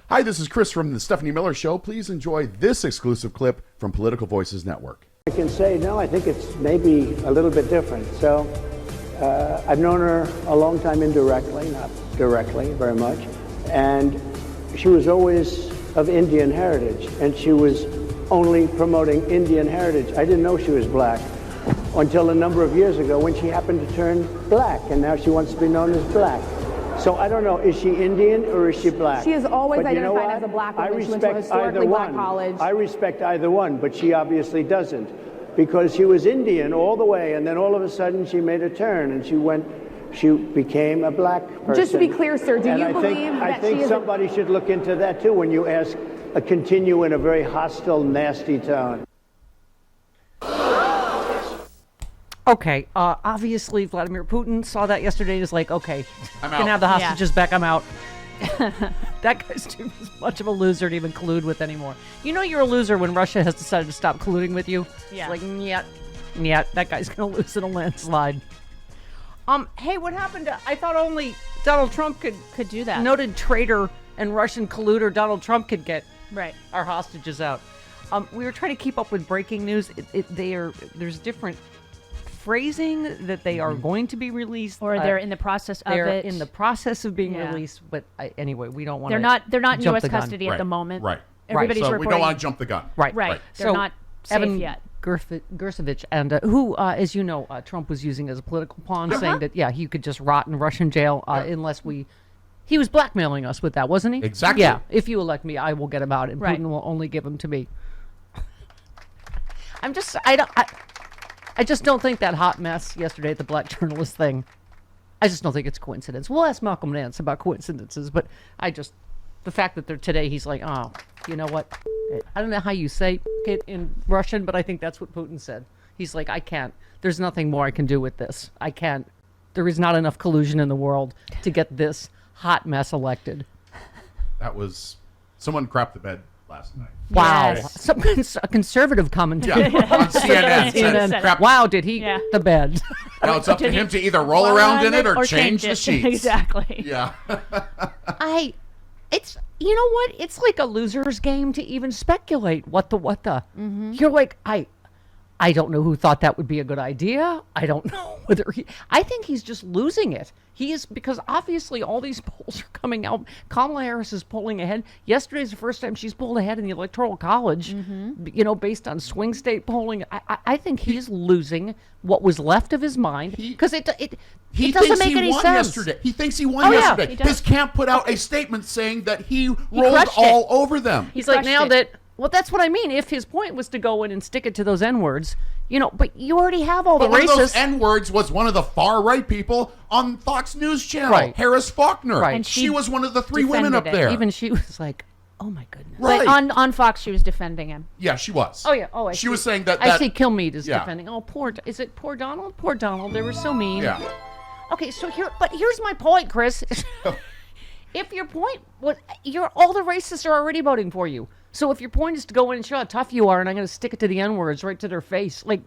Hi, this is Chris from the Stephanie Miller Show. Please enjoy this exclusive clip from Political Voices Network. I can say, no, I think it's maybe a little bit different. So I've known her a long time indirectly, not directly very much. And she was always of Indian heritage, and she was only promoting Indian heritage. I didn't know she was black until a number of years ago when she happened to turn black, and now she wants to be known as black. So I don't know, is she Indian or is she black? She has always identified as a black woman. She went to a historically black college. I respect either one, but she obviously doesn't, because she was Indian all the way, and then all of a sudden she made a turn and she became a black person. Just to be clear, sir, do you believe that I think somebody should look into that too when you ask, continue in a very hostile, nasty tone. Okay, obviously Vladimir Putin saw that yesterday and is like, okay, I'm can out. have the hostages back, I'm out. That guy's too much of a loser to even collude with anymore. You know you're a loser when Russia has decided to stop colluding with you? Yeah. It's like, yeah, that guy's going to lose in a landslide. Hey, what happened to, I thought only Donald Trump could do that. Noted traitor and Russian colluder Donald Trump could get our hostages out. We were trying to keep up with breaking news. There's different phrasing that they are going to be released, or they're in the process of it. They're in the process of being released, but anyway, we don't want to. They're not in U.S. custody at the moment. Right. Everybody's So reporting. we don't want to jump the gun. Right. They're So not safe Evan yet. Gersovich, and who, as you know, Trump was using as a political pawn, saying that he could just rot in Russian jail unless we. He was blackmailing us with that, wasn't he? Exactly. Yeah. If you elect me, I will get him out, and Putin will only give him to me. I just don't think that hot mess yesterday at the black journalist thing. I just don't think it's coincidence. We'll ask Malcolm Nance about coincidences, but the fact that they're today, he's like, oh, you know what? I don't know how you say it in Russian, but I think that's what Putin said. He's like, I can't. There's nothing more I can do with this. I can't. There is not enough collusion in the world to get this hot mess elected. That was someone crapped the bed last night. Wow. Yes. Some a conservative commentator On CNN said, crap. wow, did he the bed? Now it's up to him to either roll around in it or change the sheets. Exactly. Yeah. It's, you know what? It's like a loser's game to even speculate what the. Mm-hmm. You're like, I don't know who thought that would be a good idea. I don't know whether I think he's just losing it. He is, because obviously all these polls are coming out. Kamala Harris is polling ahead. Yesterday's the first time she's pulled ahead in the Electoral College, based on swing state polling. I think he's losing what was left of his mind, because it doesn't make any sense. Yesterday. He thinks he won yesterday. His camp put out a statement saying that he rolled all over them. He's like, now that, well, that's what I mean. If his point was to go in and stick it to those N-words, but you already have all the racists. One of those N-words was one of the far-right people on Fox News Channel, Harris Faulkner. Right. And she was one of the three women up there. Even she was like, oh my goodness. Right. But on Fox, she was defending him. Yeah, she was. Oh, yeah. Oh, I see. She was saying that... I see Kilmeade is defending. Oh, is it poor Donald? Poor Donald. They were so mean. Yeah. Okay, so here's my point, Chris. If your point was, all the racists are already voting for you. So if your point is to go in and show how tough you are, and I'm going to stick it to the N-words right to their face, like,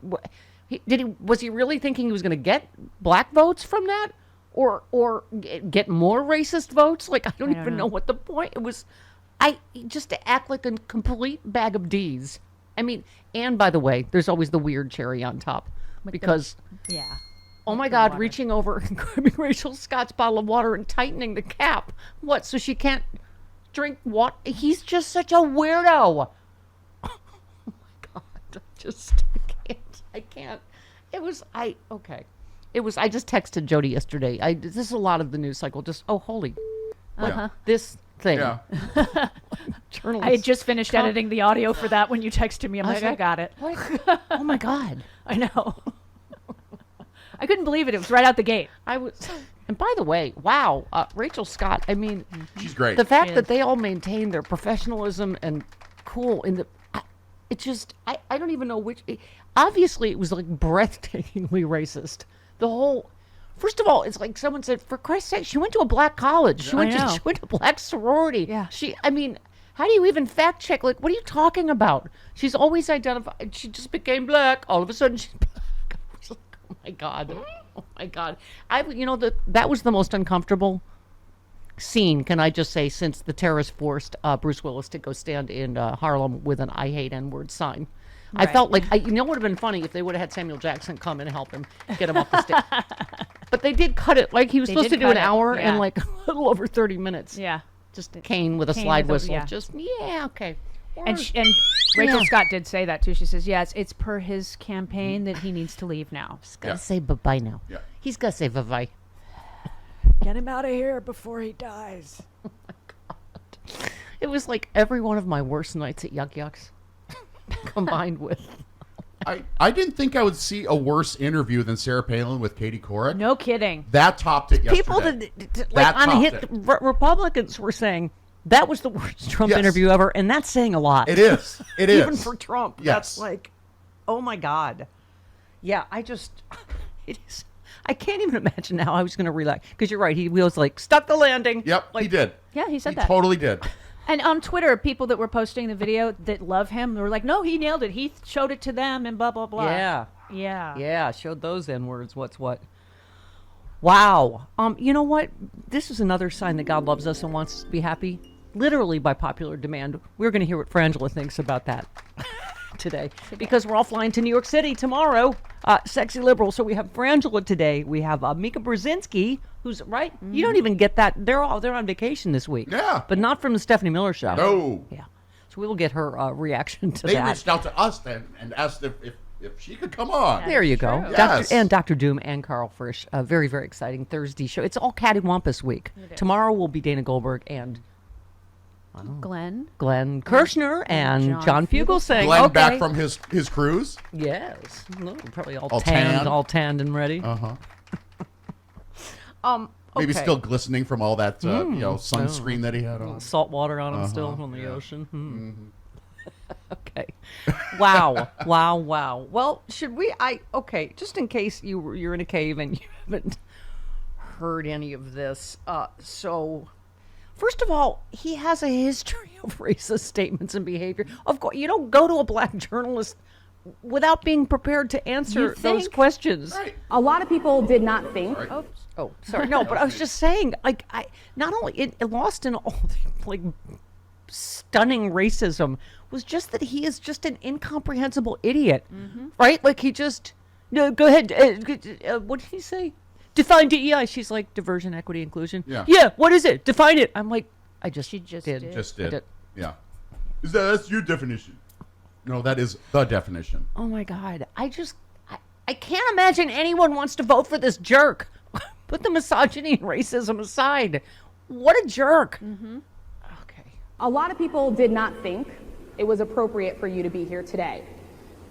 was he really thinking he was going to get black votes from that, or get more racist votes? Like, I don't even know what the point. It was, just to act like a complete bag of D's. I mean, and by the way, there's always the weird cherry on top, because oh my God, reaching over and grabbing Rachel Scott's bottle of water and tightening the cap. What? So she can't drink what? He's just such a weirdo. Oh my God. I can't. Okay. I just texted Jody yesterday. This is a lot of the news cycle. Just, this thing. Yeah. I had just finished editing the audio for that when you texted me. I'm like, I got it. Oh my God. I know. I couldn't believe it. It was right out the gate. And by the way, wow, Rachel Scott, I mean, she's great. The fact that they all maintain their professionalism and cool I don't even know which. Obviously, it was like breathtakingly racist. The whole, first of all, it's like someone said, for Christ's sake, she went to a black college. She went to a black sorority. Yeah. How do you even fact check? Like, what are you talking about? She's always identified. She just became black. All of a sudden, she's black. I was like, oh my God. Oh my God. That was the most uncomfortable scene, can I just say, since the terrorists forced Bruce Willis to go stand in Harlem with an "I hate N-word" sign. I felt like, you know, it would have been funny if they would have had Samuel Jackson come and help him get him up the stage. But they did cut it. Like, he was supposed to do an hour and like a little over 30 minutes. Yeah. Just Kane with a slide whistle. Yeah. Just, okay. And Rachel Scott did say that too. She says, yes, it's per his campaign that he needs to leave now. He's got to say bye-bye now. Yeah. He's got to say bye-bye. Get him out of here before he dies. Oh, my God. It was like every one of my worst nights at Yuck Yucks combined with... I didn't think I would see a worse interview than Sarah Palin with Katie Couric. No kidding. That topped it yesterday. People like on hit Republicans were saying that was the worst Trump interview ever, and that's saying a lot. It is. It is. Even for Trump. Yes. That's like, oh my God. Yeah, it is. I can't even imagine how I was going to relax. Because you're right. He was like, stuck the landing. Yep, like, he did. Yeah, he said He that. totally did. And on Twitter, people that were posting the video that love him, they were like, no, he nailed it. He showed it to them and blah, blah, blah. Yeah. Yeah. Yeah, showed those N-words. What's what. Wow. You know what? This is another sign that God loves us and wants us to be happy. Literally by popular demand. We're going to hear what Frangela thinks about that today. Because we're all flying to New York City tomorrow. Sexy liberal. So we have Frangela today. We have Mika Brzezinski, who's right. Mm-hmm. You don't even get that. They're on vacation this week. Yeah. But not from the Stephanie Miller show. No. Yeah. So we will get her reaction to They that. reached out to us then and asked if she could come on. There you go. Yes. Dr. Doom and Carl Frisch. A very, very exciting Thursday show. It's all cattywampus week. Tomorrow will be Dana Goldberg and Glenn Kirshner and John Fugelsang. Glenn okay. back from his cruise. Yes. No, probably all All tanned and ready. Uh-huh. Okay. Maybe still glistening from all that sunscreen that he had on. Salt water on him still from the ocean. Okay. Wow. Wow. Well, should we? Just in case you're in a cave and you haven't heard any of this. So, first of all, he has a history of racist statements and behavior. Of course, you don't go to a black journalist without being prepared to answer those questions. Right. A lot of people did not think. Right. Oh, sorry. No, but I was just saying, like, not only it lost in all the, like, stunning racism was just that he is just an incomprehensible idiot, right? Like, he just, no, go ahead. What did he say? Define DEI. She's like, diversion, equity, inclusion. Yeah. Yeah, what is it? Define it. I'm like, She just did. Just I did. did. Yeah. That's your definition. No, that is the definition. Oh, my God. I can't imagine anyone wants to vote for this jerk. Put the misogyny and racism aside. What a jerk. Okay. A lot of people did not think it was appropriate for you to be here today.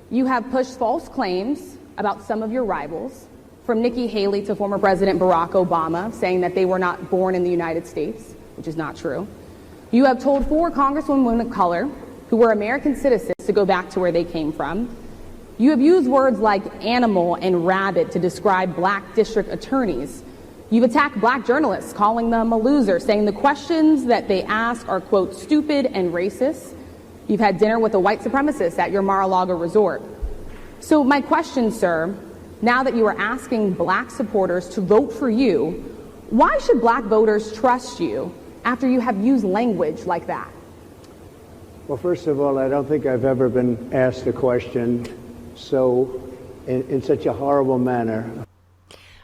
You have pushed false claims about some of your rivals, from Nikki Haley to former President Barack Obama, saying that they were not born in the United States, which is not true. You have told 4 congresswomen of color who were American citizens to go back to where they came from. You have used words like animal and rabid to describe black district attorneys. You've attacked black journalists, calling them a loser, saying the questions that they ask are, quote, stupid and racist. You've had dinner with a white supremacist at your Mar-a-Lago resort. So my question, sir, now that you are asking black supporters to vote for you, why should black voters trust you after you have used language like that? Well, first of all, I don't think I've ever been asked a question in such a horrible manner.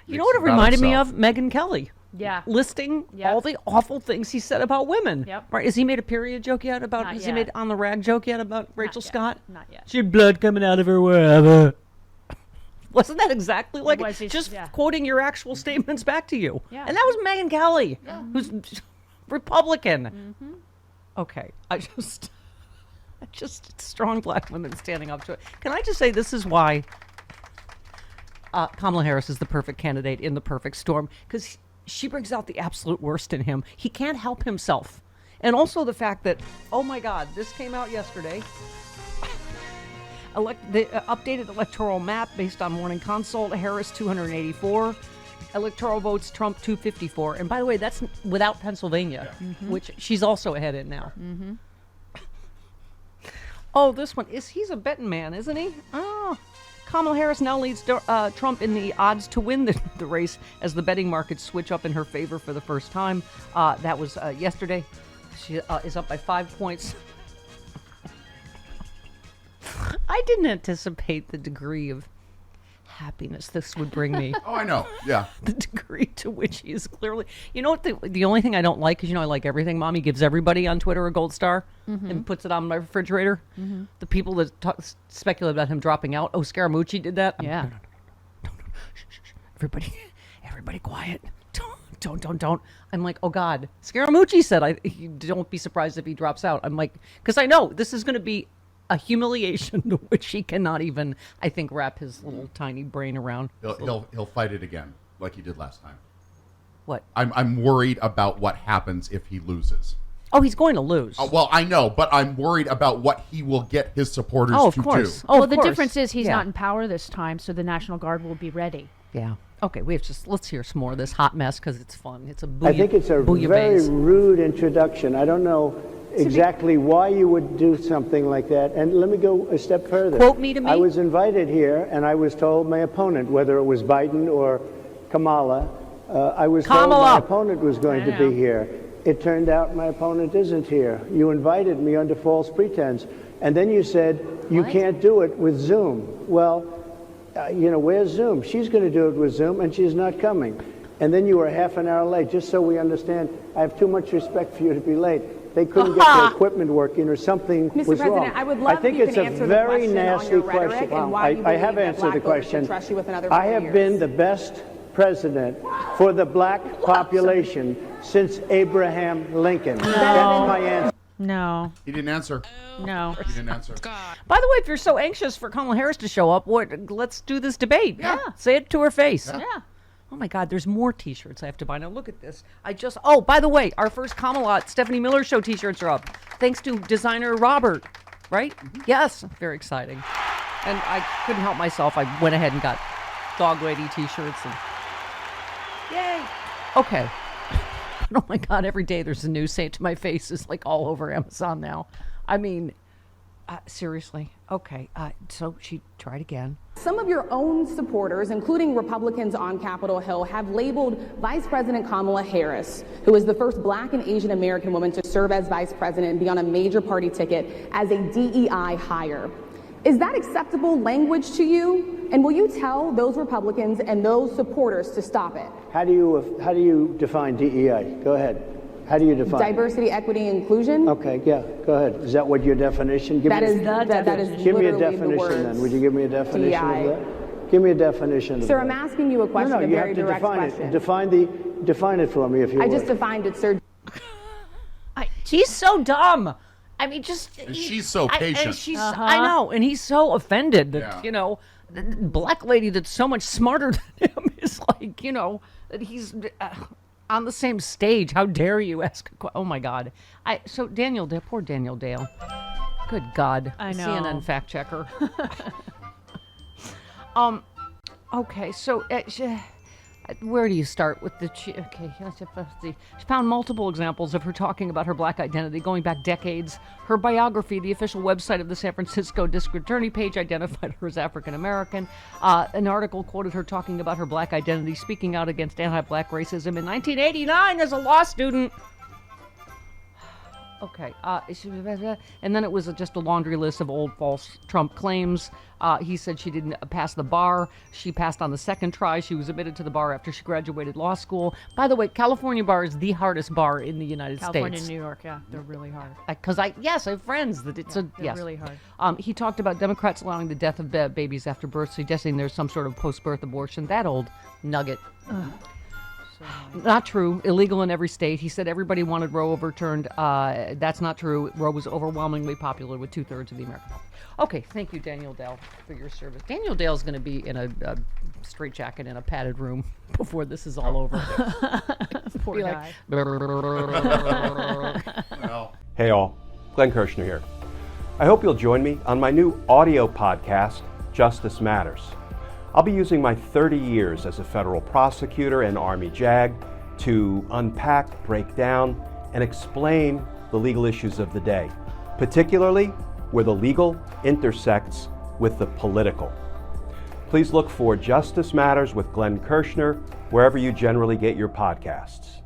You know what it reminded me of? Megyn Kelly. Yeah. Listing all the awful things he said about women. Yep. Right? Has he made a period joke yet about? Not Has yet. he made on the rag joke yet about Rachel Scott? Not yet. She had blood coming out of her wherever. Wasn't that exactly like was, just yeah. quoting your actual statements back to you? Yeah. And that was Megyn Kelly, who's Republican. Okay, I just strong black women standing up to it. Can I just say this is why Kamala Harris is the perfect candidate in the perfect storm, because she brings out the absolute worst in him. He can't help himself. And also the fact that, oh my God, this came out yesterday. The updated electoral map based on Morning Consult, Harris 284, electoral votes Trump 254. And by the way, that's without Pennsylvania, which she's also ahead in now. Oh, this one he's a betting man, isn't he? Oh, Kamala Harris now leads Trump in the odds to win the race as the betting markets switch up in her favor for the first time. That was yesterday. She is up by 5 points. I didn't anticipate the degree of happiness this would bring me. Oh, I know. Yeah. The degree to which he is clearly... You know what? The only thing I don't like, because I like everything. Mommy gives everybody on Twitter a gold star and puts it on my refrigerator. The people that speculate about him dropping out. Oh, Scaramucci did that? Yeah. No. Shh. Everybody quiet. Don't. I'm like, oh, God. Scaramucci said, don't be surprised if he drops out. I'm like, because I know this is going to be a humiliation to which he cannot even, I think, wrap his little tiny brain around. He'll fight it again, like he did last time. What? I'm worried about what happens if he loses. Oh, he's going to lose. Well, I know, but I'm worried about what he will get his supporters of to course. do. Oh, Well, the of course. difference is he's Yeah. not in power this time, so the National Guard will be ready. Yeah. Okay, let's hear some more of this hot mess because it's fun. It's a I think it's a very bouillabaisse. rude introduction. I don't know exactly why you would do something like that. And let me go a step further. Quote me to me. I was invited here, and I was told my opponent, whether it was Biden or Kamala, I was told my opponent was going to be here. It turned out my opponent isn't here. You invited me under false pretense. And then you said you can't do it with Zoom. Well, where's Zoom? She's going to do it with Zoom, and she's not coming. And then you were half an hour late, just so we understand. I have too much respect for you to be late. They couldn't get the equipment working or something Mr. was President, wrong. I would love I think if you it's can a answer the very question on nasty your rhetoric question. and why you I believe have that answered black the voters should question. trust you with another I 4 have years. been the best president for the black population since Abraham Lincoln. That's my answer. No. He didn't answer. No. He didn't answer. By the way, if you're so anxious for Kamala Harris to show up, let's do this debate. Yeah. Say it to her face. Yeah. Oh my God, there's more T-shirts I have to buy. Now look at this. Oh, by the way, our first Kamala Stephanie Miller Show T-shirts are up. Thanks to designer Robert, right? Yes, very exciting. And I couldn't help myself. I went ahead and got Dog Lady T-shirts and yay. Okay. Oh my God, every day there's a new Say It to My Face is like all over Amazon now. I mean, seriously. Okay, so she tried again. Some of your own supporters, including Republicans on Capitol Hill, have labeled Vice President Kamala Harris, who is the first black and Asian American woman to serve as vice president and be on a major party ticket, as a DEI hire. Is that acceptable language to you? And will you tell those Republicans and those supporters to stop it? How do you define DEI? Go ahead. How do you define Diversity, equity, inclusion? Okay, yeah, go ahead. Is that what your definition? That is Give me a literally the definition words then. Would you give me a definition DEI. of that? Give me a definition of Sir, that. I'm asking you a question, No, a you very have to direct define question. it. Define it for me if you I would. just defined it, sir. She's so dumb. I mean, And she's so patient. And she's, I know, and he's so offended that, Yeah. The black lady that's so much smarter than him is like, that he's on the same stage. How dare you ask? Oh my God! So Daniel Dale, poor Daniel Dale. Good God! I know. CNN fact checker. Okay, so where do you start with the? Okay, she found multiple examples of her talking about her black identity going back decades. Her biography, the official website of the San Francisco District Attorney page, identified her as African American. An article quoted her talking about her black identity, speaking out against anti-black racism in 1989 as a law student. Okay, and then it was just a laundry list of old false Trump claims. He said she didn't pass the bar. She passed on the second try. She was admitted to the bar after she graduated law school. By the way, California bar is the hardest bar in the United California States. and New York, yeah, they're really hard. Because I have friends that it's They're really hard. He talked about Democrats allowing the death of babies after birth, suggesting there's some sort of post-birth abortion. That old nugget. Not true. Illegal in every state. He said everybody wanted Roe overturned. That's not true. Roe was overwhelmingly popular with 2/3 of the American public. Okay, thank you, Daniel Dale, for your service. Daniel Dale's going to be in a straitjacket in a padded room before this is all over. Poor guy. Well, Hey all, Glenn Kirshner here. I hope you'll join me on my new audio podcast, Justice Matters. I'll be using my 30 years as a federal prosecutor and Army JAG to unpack, break down, and explain the legal issues of the day, particularly where the legal intersects with the political. Please look for Justice Matters with Glenn Kirshner wherever you generally get your podcasts.